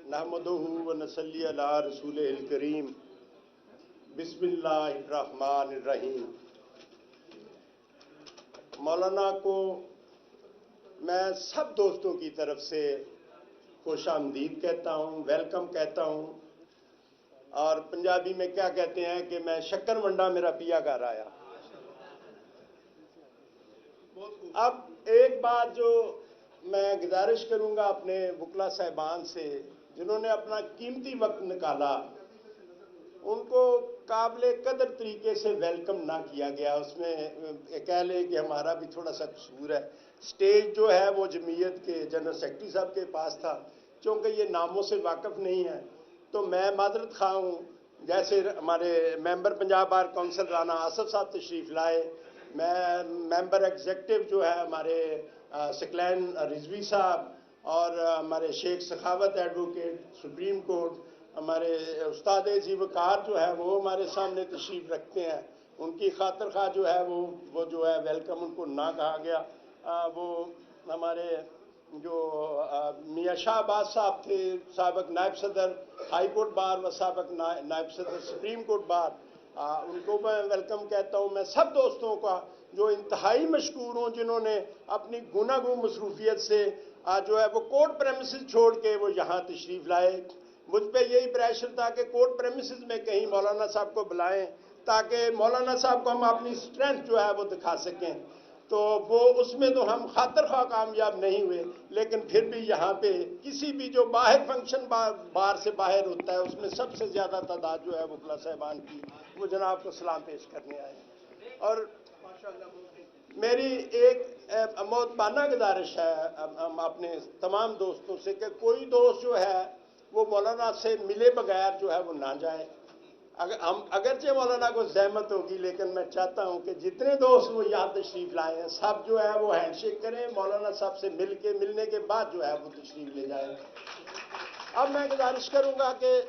नहमदुहु व नसल्ली अला रसूलिल करीम बिस्मिल्लाहिर्रहमानिर्रहीम। मौलाना को मैं सब दोस्तों की तरफ से खुश आमदीद कहता हूँ, वेलकम कहता हूँ। और पंजाबी में क्या कहते हैं कि मैं शक्कर मंडा मेरा पिया घर आया। अब एक बात जो मैं गुजारिश करूंगा अपने वकला साहिबान से, जिन्होंने अपना कीमती वक्त निकाला, उनको काबिल कदर तरीके से वेलकम ना किया गया। उसमें कह ले कि हमारा भी थोड़ा सा कसूर है। स्टेज जो है वो जमीयत के जनरल सेक्रेटरी साहब के पास था, क्योंकि ये नामों से वाकिफ नहीं है तो मैं माजरत खा हूँ। जैसे हमारे member Punjab bar council Rana Asaf साहब तशरीफ़ लाए, मैं मेंबर एग्जेक्टिव जो है हमारे सकलैन रिजवी साहब और हमारे शेख सखावत एडवोकेट सुप्रीम कोर्ट, हमारे उस्ताद जीवकार जो है वो हमारे सामने तशरीफ़ रखते हैं। उनकी खातिर खा जो है वो जो है वेलकम उनको ना कहा गया। वो हमारे जो मियाँ शाहबाज साहब थे, साबिक नायब सदर हाई कोर्ट बार व साबिक नायब सदर सुप्रीम कोर्ट बार, उनको मैं वेलकम कहता हूँ। मैं सब दोस्तों का जो इंतहाई मशकूर हूँ, जिन्होंने अपनी गुनागो मसरूफियत से जो है वो कोर्ट प्रेमिसेस छोड़ के वो यहाँ तशरीफ़ लाए। मुझ पे यही प्रेशर था कि कोर्ट प्रेमिसेस में कहीं मौलाना साहब को बुलाएं ताकि मौलाना साहब को हम अपनी स्ट्रेंथ जो है वो दिखा सकें। तो वो उसमें तो हम खातिर खा कामयाब नहीं हुए, लेकिन फिर भी यहाँ पे किसी भी जो बाहर फंक्शन बार से बाहर होता है उसमें सबसे ज़्यादा तादाद जो है वकला साहिबान की वो जनाब को सलाम पेश करने आए। और मेरी एक मोहब्बाना गुजारिश है अपने तमाम दोस्तों से कि कोई दोस्त जो है वो मौलाना से मिले बगैर जो है वो ना जाए। अगरचे मौलाना को जहमत होगी, लेकिन मैं चाहता हूं कि जितने दोस्त वो यहाँ तशरीफ़ लाए हैं सब जो है वो हैंडशेक करें, मौलाना साहब से मिलने के बाद जो है वो तशरीफ़ ले जाएं। अब मैं गुजारिश करूंगा कि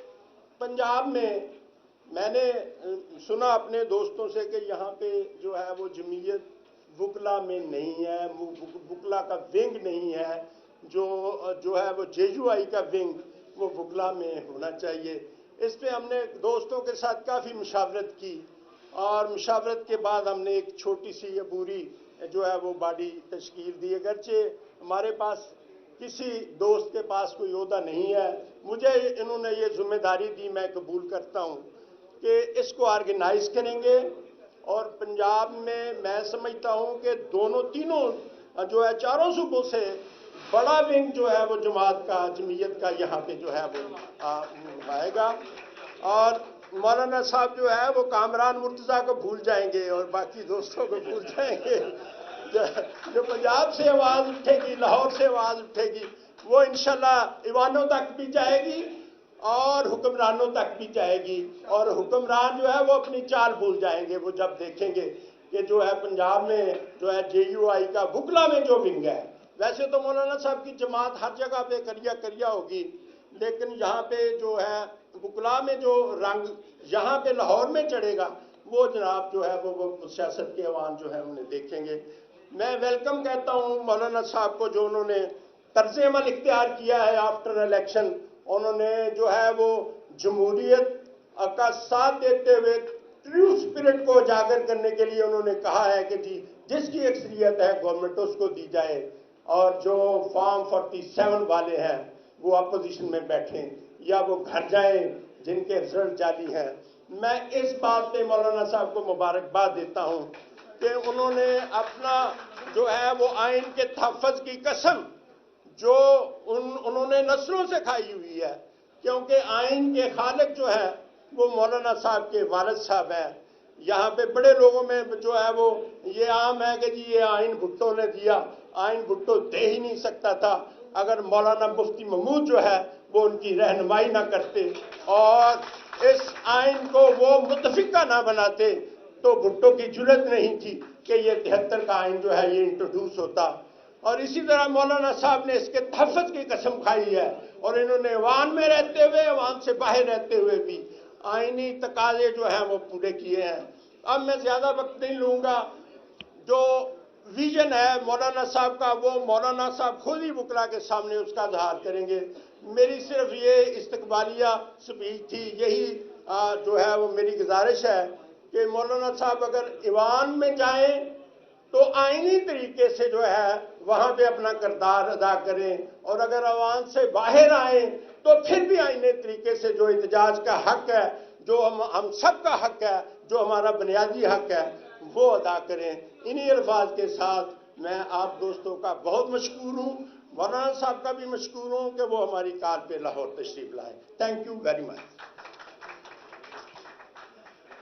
पंजाब में मैंने सुना अपने दोस्तों से कि यहाँ पे जो है वो जमीयत वकला में नहीं है, वकला का विंग नहीं है, जो है वो JUI का विंग वो वकला में होना चाहिए। इस पे हमने दोस्तों के साथ काफ़ी मुशावरत की और मुशावरत के बाद हमने एक छोटी सी अबूरी जो है वो बॉडी तश्कील दी। अगरचे हमारे पास किसी दोस्त के पास कोई ओहदा नहीं है, मुझे इन्होंने ये जिम्मेदारी दी, मैं कबूल करता हूँ कि इसको ऑर्गेनाइज करेंगे। और पंजाब में मैं समझता हूँ कि तीनों जो है चारों सूबों से बड़ा विंग जो है वो जमात का जमीयत का यहाँ पे जो है वो आएगा। और मौलाना साहब जो है वो कामरान मुर्तज़ा को भूल जाएंगे और बाकी दोस्तों को भूल जाएंगे। जो पंजाब से आवाज़ उठेगी, लाहौर से आवाज़ उठेगी, वो इंशाल्लाह ईवानों तक भी जाएगी और हुक्मरानों तक भी जाएगी। और हुक्मरान जो है वो अपनी चाल भूल जाएंगे वो जब देखेंगे कि जो है पंजाब में जो है JUI का वकला में जो विंग है। वैसे तो मौलाना साहब की जमात हर जगह पे करिया होगी, लेकिन यहाँ पे जो है वकला में जो रंग यहाँ पे लाहौर में चढ़ेगा वो जनाब जो है वो सियासत के अवान जो है उन्हें देखेंगे। मैं वेलकम कहता हूँ मौलाना साहब को, जो उन्होंने तर्ज अमल इख्तियार किया है आफ्टर इलेक्शन। उन्होंने जो है वो जमहूरियत का साथ देते हुए ट्रू स्पिरिट को उजागर करने के लिए उन्होंने कहा है कि जी जिसकी अक्सरियत है गवर्नमेंट उसको दी जाए और जो फॉर्म 47 वाले हैं वो अपोजिशन में बैठें या वो घर जाएं जिनके रिजल्ट जाली हैं। मैं इस बात पे मौलाना साहब को मुबारकबाद देता हूँ कि उन्होंने अपना जो है वो आइन के तहफ़्फ़ुज़ की कसम जो उन्होंने नस्लों से खाई हुई है, क्योंकि आइन के खालिक जो है वो मौलाना साहब के वालिद साहब हैं। यहाँ पे बड़े लोगों में जो है वो ये आम है कि जी ये आइन भुट्टो ने दिया, आइन भुट्टो दे ही नहीं सकता था अगर मौलाना मुफ्ती महमूद जो है वो उनकी रहनुमाई ना करते और इस आइन को वो मुतफिका ना बनाते तो भुट्टो की जुर्रत नहीं थी कि ये 73 का आइन जो है ये इंट्रोड्यूस होता। और इसी तरह मौलाना साहब ने इसके तहफ़्फ़ुज़ की कसम खाई है और इन्होंने अवान में रहते हुए, अवान से बाहर रहते हुए भी आइनी तकाजे जो हैं वो पूरे किए हैं। अब मैं ज़्यादा वक्त नहीं लूँगा। जो विजन है मौलाना साहब का, वो मौलाना साहब खुद ही वकला के सामने उसका इजहार करेंगे। मेरी सिर्फ ये इस्तकबालिया स्पीच थी, यही जो है वो मेरी गुजारिश है कि मौलाना साहब अगर ईवान में जाएं तो आईनी तरीके से जो है वहां पे अपना किरदार अदा करें, और अगर अवाम से बाहर आए तो फिर भी आईनी तरीके से जो एहतजाज का हक है, जो हम सब का हक है, जो हमारा बुनियादी हक है, वो अदा करें। इन्हीं अल्फाज के साथ मैं आप दोस्तों का बहुत मशकूर हूँ, मौलाना साहब का भी मशकूर हूँ कि वो हमारी कार पे लाहौर तशरीफ लाए। Thank you very much.